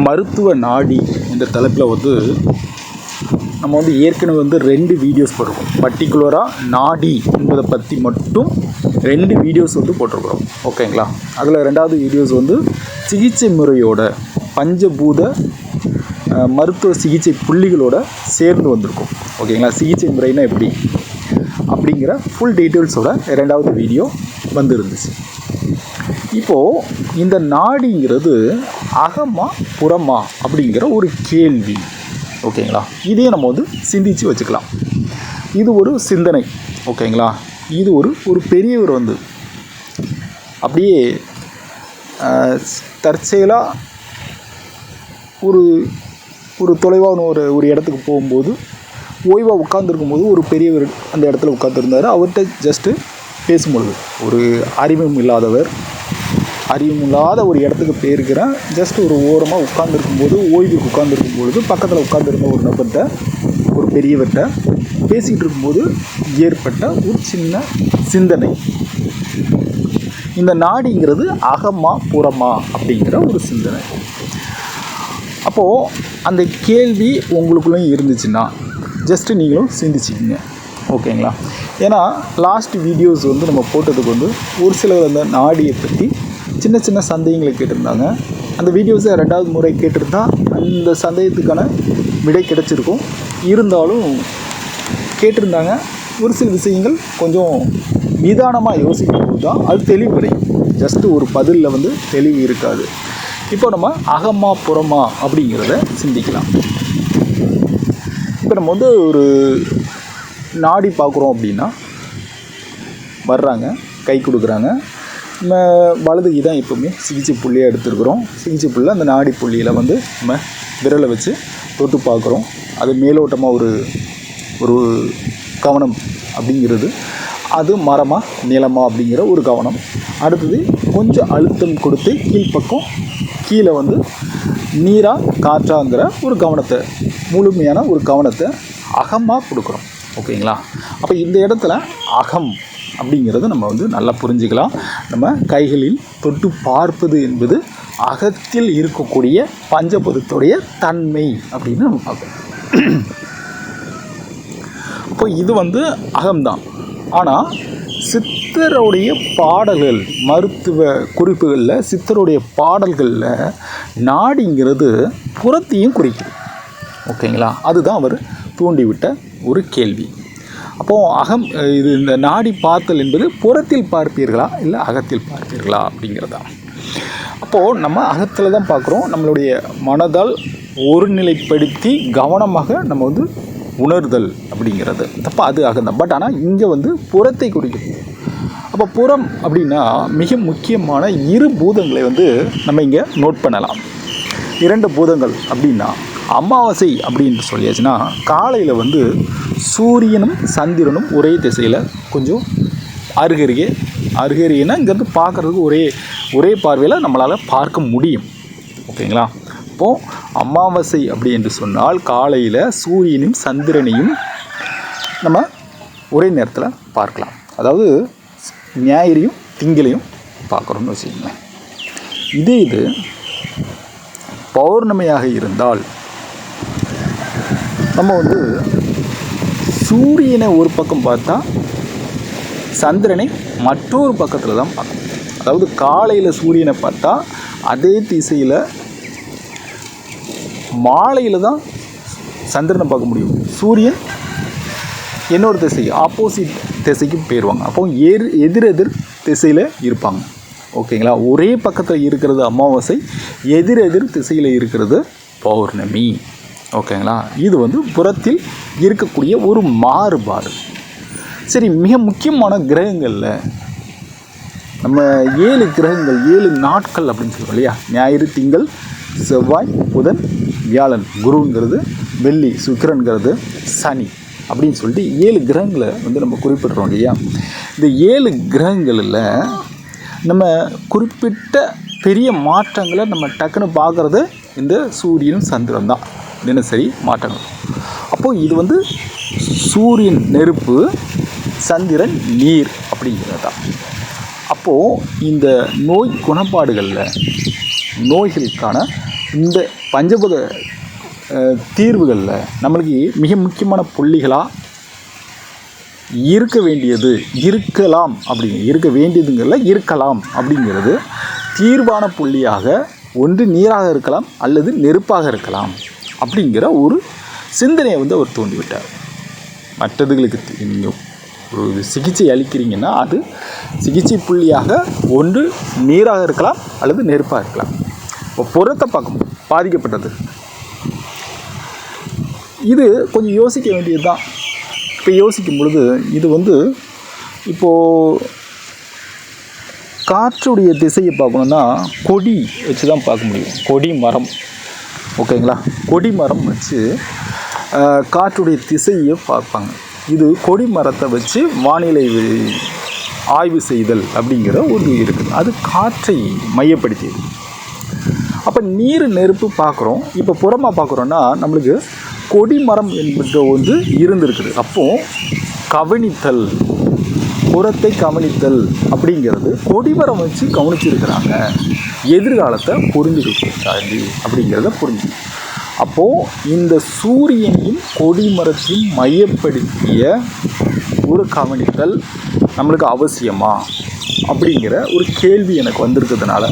மருத்துவ நாடி என்ற தலைப்பில் வந்து நம்ம வந்து ஏற்கனவே வந்து 2 வீடியோஸ் போட்டிருக்கோம். பர்டிகுலராக நாடி என்பதை பற்றி மட்டும் 2 வீடியோஸ் வந்து போட்டிருக்கிறோம். ஓகேங்களா? அதில் 2வது வீடியோஸ் வந்து சிகிச்சை முறையோட பஞ்சபூத மருத்துவ சிகிச்சை புள்ளிகளோட சேர்ந்து வந்திருக்கும். ஓகேங்களா? சிகிச்சை முறைனா எப்படி அப்படிங்கிற ஃபுல் டீட்டெயில்ஸோட 2வது வீடியோ வந்துருந்துச்சு. இப்போது இந்த நாடிங்கிறது அகமா புறமா அப்படிங்கிற ஒரு கேள்வி. ஓகேங்களா? இதையும் நம்ம வந்து சிந்தித்து வச்சுக்கலாம். இது ஒரு சிந்தனை. ஓகேங்களா? இது ஒரு பெரியவர் வந்து அப்படியே தற்செயலாக ஒரு தொலைவான ஒரு இடத்துக்கு போகும்போது ஓய்வாக உட்காந்துருக்கும் போது ஒரு பெரியவர் அந்த இடத்துல உட்காந்துருந்தார். அவர்கிட்ட ஜஸ்ட்டு பேசும்பொழுது ஒரு அறிவுமில்லாத ஒரு இடத்துக்கு போயிருக்கிறேன். ஜஸ்ட் ஒரு ஓரமாக உட்காந்துருக்கும்போது ஓய்வுக்கு உட்காந்துருக்கும் பொழுது பக்கத்தில் உட்காந்துருந்த ஒரு நபர்கிட்ட ஒரு பெரியவர்கிட்ட பேசிக்கிட்டு இருக்கும்போது ஏற்பட்ட ஒரு சின்ன சிந்தனை. இந்த நாடிங்கிறது அகமா புறமா அப்படிங்கிற ஒரு சிந்தனை. அப்போது அந்த கேள்வி உங்களுக்குள்ளேயும் இருந்துச்சுன்னா ஜஸ்ட்டு நீங்களும் சிந்திச்சிக்கிங்க. ஓகேங்களா? ஏன்னா லாஸ்ட் வீடியோஸ் வந்து நம்ம போட்டதுக்கு வந்து ஒரு சிலர் அந்த நாடியை பற்றி சின்ன சின்ன சந்தேகங்களை கேட்டிருந்தாங்க. அந்த வீடியோஸை 2வது முறை கேட்டிருந்தா அந்த சந்தேகத்துக்கான விடை கிடைச்சிருக்கும். இருந்தாலும் கேட்டிருந்தாங்க. ஒரு சில விஷயங்கள் கொஞ்சம் நிதானமாக யோசிக்கும் போது தான் அது தெளிவடையும். ஜஸ்ட்டு ஒரு பதிலில் வந்து தெளிவு இருக்காது. இப்போ நம்ம அகமா புறமா அப்படிங்கிறத சிந்திக்கலாம். இப்போ நம்ம வந்து ஒரு நாடி பார்க்குறோம் அப்படின்னா வர்றாங்க, கை கொடுக்குறாங்க. நம்ம வலது கை தான் எப்போவுமே சிகிச்சை புள்ளியாக எடுத்துருக்குறோம். சிகிச்சை புள்ளியில் அந்த நாடி புள்ளியில் வந்து நம்ம விரலை வச்சு தொட்டு பார்க்குறோம். அது மேலோட்டமாக ஒரு கவனம் அப்படிங்கிறது, அது மரமா நிலமா அப்படிங்கிற ஒரு கவனம். அடுத்தது கொஞ்சம் அழுத்தம் கொடுத்து கீழ்ப்பக்கம் கீழே வந்து நீரா காற்றாங்கிற ஒரு கவனத்தை, முழுமையான ஒரு கவனத்தை அகமாக கொடுக்குறோம். ஓகேங்களா? அப்போ இந்த இடத்துல அகம் அப்படிங்கிறத நம்ம வந்து நல்லா புரிஞ்சுக்கலாம். நம்ம கைகளில் தொட்டு பார்ப்பது என்பது அகத்தில் இருக்கக்கூடிய பஞ்சபூதத்துடைய தன்மை அப்படின்னு நம்ம பார்க்கணும். அப்போ இது வந்து அகம்தான். ஆனால் சித்தருடைய பாடல்கள், மருத்துவ குறிப்புகளில் சித்தருடைய பாடல்களில் நாடிங்கிறது புறத்தையும் குறிக்குது. ஓகேங்களா? அதுதான் அவர் தூண்டிவிட்ட ஒரு கேள்வி. அப்போது இந்த நாடி பார்த்தல் என்பது புறத்தில் பார்ப்பீர்களா இல்லை அகத்தில் பார்ப்பீர்களா அப்படிங்கிறதா. அப்போது நம்ம அகத்தில் தான் பார்க்குறோம். நம்மளுடைய மனதால் ஒருநிலைப்படுத்தி கவனமாக நம்ம வந்து உணர்தல் அப்படிங்கிறது தப்பா, அது அகந்தான். பட் ஆனால் இங்கே வந்து புறத்தை குறிக்குது. அப்போ புறம் அப்படின்னா மிக முக்கியமான 2 பூதங்களை வந்து நம்ம இங்கே நோட் பண்ணலாம். 2 பூதங்கள் அப்படின்னா அமாவாசை அப்படின்னு சொல்லியாச்சுன்னா காலையில் வந்து சூரியனும் சந்திரனும் ஒரே திசையில் கொஞ்சம் அருகருகேனா இங்கேருந்து பார்க்குறதுக்கு ஒரே பார்வையில் நம்மளால் பார்க்க முடியும். ஓகேங்களா? இப்போது அமாவாசை அப்படி என்று சொன்னால் காலையில் சூரியனையும் சந்திரனையும் நம்ம ஒரே நேரத்தில் பார்க்கலாம். அதாவது ஞாயிறையும் திங்களையும் பார்க்குறோம்னு வச்சுக்கோங்களேன். இது பௌர்ணமியாக இருந்தால் நம்ம வந்து சூரியனை ஒரு பக்கம் பார்த்தா சந்திரனை மற்றொரு பக்கத்தில் தான் பார்க்கணும். அதாவது காலையில் சூரியனை பார்த்தா அதே திசையில் மாலையில் தான் சந்திரனை பார்க்க முடியும். சூரியன் இன்னொரு திசை ஆப்போசிட் திசைக்கு போயிடுவாங்க. அப்போ எதிரெதிர் திசையில் இருப்பாங்க. ஓகேங்களா? ஒரே பக்கத்தில் இருக்கிறது அமாவாசை, எதிரெதிர் திசையில் இருக்கிறது பௌர்ணமி. ஓகேங்களா? இது வந்து புறத்தில் இருக்கக்கூடிய ஒரு மாறுபாடு. சரி, மிக முக்கியமான கிரகங்களில் நம்ம 7 கிரகங்கள் 7 நாட்கள் அப்படின்னு சொல்லுவோம் இல்லையா? ஞாயிறு, திங்கள், செவ்வாய், புதன், வியாழன், குருங்கிறது, வெள்ளி, சுக்கிரன்கிறது, சனி அப்படின்னு சொல்லிட்டு 7 கிரகங்களை வந்து நம்ம குறிப்பிட்றோம் இல்லையா? இந்த 7 கிரகங்களில் நம்ம குறிப்பிட்ட பெரிய மாற்றங்களை நம்ம டக்குன்னு பார்க்குறது இந்த சூரியன் சந்திரன் தான். தினசரி மாற்றங்கள். அப்போது இது வந்து சூரியன் நெருப்பு, சந்திரன் நீர் அப்படிங்கிறது தான். அப்போது இந்த நோய் குணப்பாடுகளில் நோய்களுக்கான இந்த பஞ்சபூத தீர்வுகளில் நம்மளுக்கு மிக முக்கியமான புள்ளிகளாக இருக்க வேண்டியது இருக்கலாம் அப்படிங்கிறது தீர்வான புள்ளியாக ஒன்று நீராக இருக்கலாம் அல்லது நெருப்பாக இருக்கலாம் அப்படிங்கிற ஒரு சிந்தனையை வந்து அவர் தூண்டிவிட்டார். மற்றதுகளுக்கு நீங்கள் ஒரு சிகிச்சை அளிக்கிறீங்கன்னா அது சிகிச்சை புள்ளியாக ஒன்று நீராக இருக்கலாம் அல்லது நெருப்பாக இருக்கலாம். இப்போ புறத்தை பார்க்கணும், பாதிக்கப்பட்டது இது கொஞ்சம் யோசிக்க வேண்டியது தான். இப்போ யோசிக்கும் பொழுது இது வந்து இப்போது காற்றுடைய திசையை பார்க்கணுன்னா கொடி வச்சு தான் பார்க்க முடியும். கொடி மரம், ஓகேங்களா, கொடி மரம் வச்சு காற்றுடைய திசையை பார்ப்பாங்க. இது கொடி மரத்தை வச்சு வானிலை ஆய்வு செய்தல் அப்படிங்கிற ஒரு இருக்குது. அது காற்றை மையப்படுத்தியது. அப்போ நீர் நெருப்பு பார்க்குறோம். இப்போ புறமாக பார்க்குறோன்னா நம்மளுக்கு கொடிமரம் என்பது வந்து இருந்திருக்குது. அப்போது கவனித்தல், புறத்தை கவனித்தல் அப்படிங்கிறது கொடிமரம் வச்சு கவனிச்சிருக்கிறாங்க. எதிர்காலத்தை புரிஞ்சுக்கிட்டாங்க அப்படிங்கிறத புரிஞ்சு. அப்போது இந்த சூரியனையும் கொடிமரத்தையும் மையப்படுத்திய ஒரு கவனித்தல் நம்மளுக்கு அவசியமா அப்படிங்கிற ஒரு கேள்வி எனக்கு வந்திருக்கிறதுனால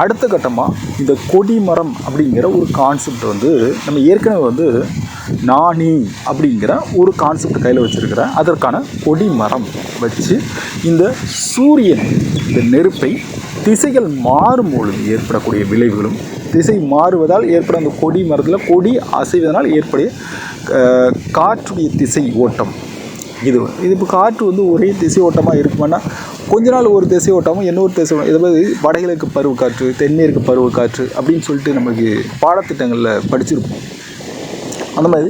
அடுத்த கட்டமாக இந்த கொடிமரம் அப்படிங்கிற ஒரு கான்செப்ட் வந்து நம்ம ஏற்கனவே வந்து நாணி அப்படிங்கிற ஒரு கான்செப்ட் கையில் வச்சுருக்கிறேன். அதற்கான கொடிமரம் வச்சு இந்த சூரியன் இந்த நெருப்பை திசைகள் மாறும் பொழுது ஏற்படக்கூடிய விளைவுகளும், திசை மாறுவதால் ஏற்பட அந்த கொடி மரத்தில் கொடி அசைவதனால் ஏற்படைய காற்றுடைய திசை ஓட்டம் இது இப்போ காற்று வந்து ஒரே திசை ஓட்டமாக இருக்குமானா கொஞ்ச நாள் ஒரு திசை ஓட்டமும் இன்னொரு திசை ஓட்டம், இதை மாதிரி வடகிழக்கு பருவக்காற்று, தென்மேற்கு பருவக்காற்று அப்படின்னு சொல்லிட்டு நமக்கு பாடத்திட்டங்களில் படிச்சிருப்போம். அந்த மாதிரி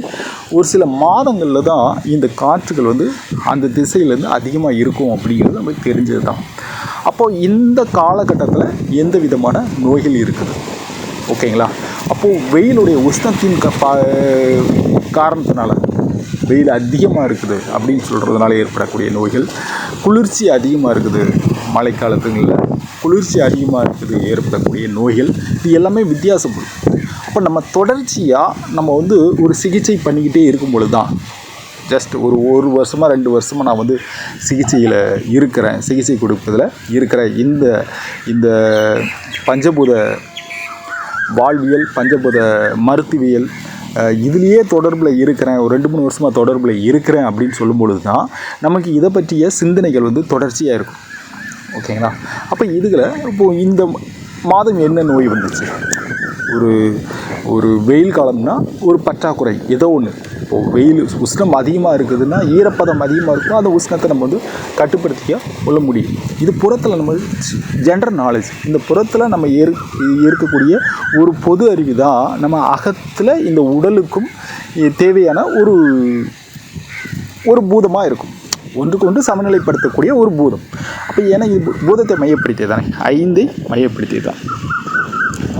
ஒரு சில மாதங்களில் தான் இந்த காற்றுகள் வந்து அந்த திசையிலேருந்து அதிகமாக இருக்கும் அப்படிங்கிறது நமக்கு தெரிஞ்சது தான். அப்போது இந்த காலகட்டத்தில் எந்த விதமான நோய்கள் இருக்குது, ஓகேங்களா. அப்போது வெயிலுடைய உஷ்ணத்தின் காரணத்தினால வெயில் அதிகமாக இருக்குது அப்படின்னு சொல்கிறதுனால ஏற்படக்கூடிய நோய்கள், குளிர்ச்சி அதிகமாக இருக்குது மழைக்காலத்துங்களில், குளிர்ச்சி அதிகமாக இருக்குது ஏற்படக்கூடிய நோய்கள், இது எல்லாமே வித்தியாசப்படும். அப்போ நம்ம தொடர்ச்சியாக நம்ம வந்து ஒரு சிகிச்சை பண்ணிக்கிட்டே இருக்கும் பொழுது தான், ஜஸ்ட் ஒரு வருஷமாக 2 வருஷமாக நான் வந்து சிகிச்சையில் இருக்கிறேன், சிகிச்சை கொடுப்பதில் இருக்கிற இந்த பஞ்சபூத வாழ்வியல், பஞ்சபூத மருத்துவியல் இதுலேயே தொடர்பில் இருக்கிறேன், ஒரு 2-3 வருஷமாக தொடர்பில் இருக்கிறேன் அப்படின்னு சொல்லும்பொழுது தான் நமக்கு இதை பற்றிய சிந்தனைகள் வந்து தொடர்ச்சியாக இருக்கும், ஓகேங்களா. அப்போ இதுகளை இப்போது இந்த மாதம் என்ன நோய் வந்துச்சு, ஒரு வெயில் காலம்னா ஒரு பற்றாக்குறை ஏதோ ஒன்று. இப்போது வெயில் உஷ்ணம் அதிகமாக இருக்குதுன்னா ஈரப்பதம் அதிகமாக இருக்கும், அந்த உஷ்ணத்தை நம்ம வந்து கட்டுப்படுத்திக்க கொள்ள முடியும். இது புறத்தில் நம்ம ஜென்ரல் நாலேஜ், இந்த புறத்தில் நம்ம இருக்கக்கூடிய ஒரு பொது அறிவு தான் நம்ம அகத்தில் இந்த உடலுக்கும் தேவையான ஒரு பூதமாக இருக்கும், ஒன்றுக்கு ஒன்று சமநிலைப்படுத்தக்கூடிய ஒரு பூதம். அப்போ ஏன்னா இது பூதத்தை மையப்படுத்தியது தானே, 5ஐ மையப்படுத்தியது தான்.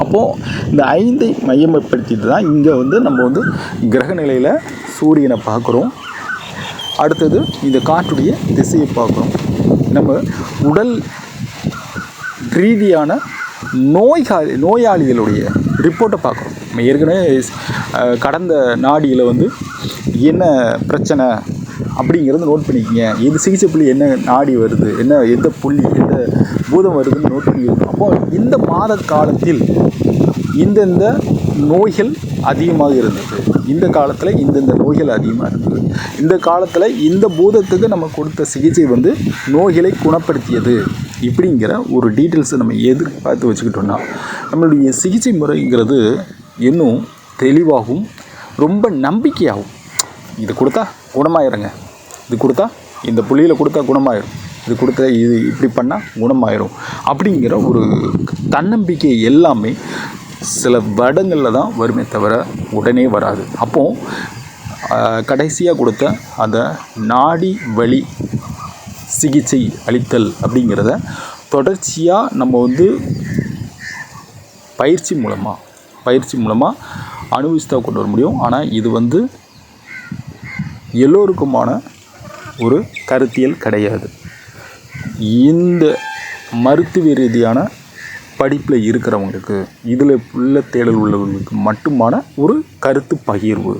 அப்போது இந்த 5ஐ மையப்படுத்திட்டு தான் இங்கே வந்து நம்ம வந்து கிரக நிலையில் சூரியனை பார்க்குறோம், அடுத்தது இந்த காற்றுடைய திசையை பார்க்குறோம், நம்ம உடல் ரீதியான நோயாளிகளுடைய ரிப்போர்ட்டை பார்க்குறோம். நம்ம ஏற்கனவே கடந்த நாடியில் வந்து என்ன பிரச்சனை அப்படிங்கிறது நோட் பண்ணிக்கங்க, எது சிகிச்சை புள்ளி என்ன நாடி வருது, எந்த புள்ளி எந்த பூதம் வருதுன்னு நோட் பண்ணிக்கணும். அப்போது இந்த மாத காலத்தில் இந்தந்த நோய்கள் அதிகமாக இருந்தது, இந்த காலத்தில் இந்தந்த நோய்கள் அதிகமாக இருந்தது, இந்த காலத்தில் இந்த பூதத்துக்கு நம்ம கொடுத்த சிகிச்சை வந்து நோய்களை குணப்படுத்தியது, இப்படிங்கிற ஒரு டீட்டெயில்ஸை நம்ம எதிர்பார்த்து வச்சுக்கிட்டோம்னா நம்மளுடைய சிகிச்சை முறைங்கிறது இன்னும் தெளிவாகவும் ரொம்ப நம்பிக்கையாகும். இது கொடுத்தா குணமாயிருங்க, இது கொடுத்தா இந்த புள்ளியில் கொடுத்தா குணமாயிரும், இது கொடுத்தா இது இப்படி பண்ணால் குணமாயிரும் அப்படிங்கிற ஒரு தன்னம்பிக்கை எல்லாமே சில வருடங்களில் தான் வருமே தவிர உடனே வராது. அப்போது கடைசியாக கொடுத்த அந்த நாடி வழி சிகிச்சை அளித்தல் அப்படிங்கிறத தொடர்ச்சியாக நம்ம வந்து பயிற்சி மூலமாக அனுபவிச்சு தான் கொண்டு வர முடியும். ஆனால் இது வந்து எல்லோருக்குமான ஒரு கருத்தியல் கிடையாது. இந்த மருத்துவ ரீதியான படிப்பில் இருக்கிறவங்களுக்கு, இதில் உள்ள தேடல் உள்ளவர்களுக்கு மட்டுமான ஒரு கருத்து பகிர்வு.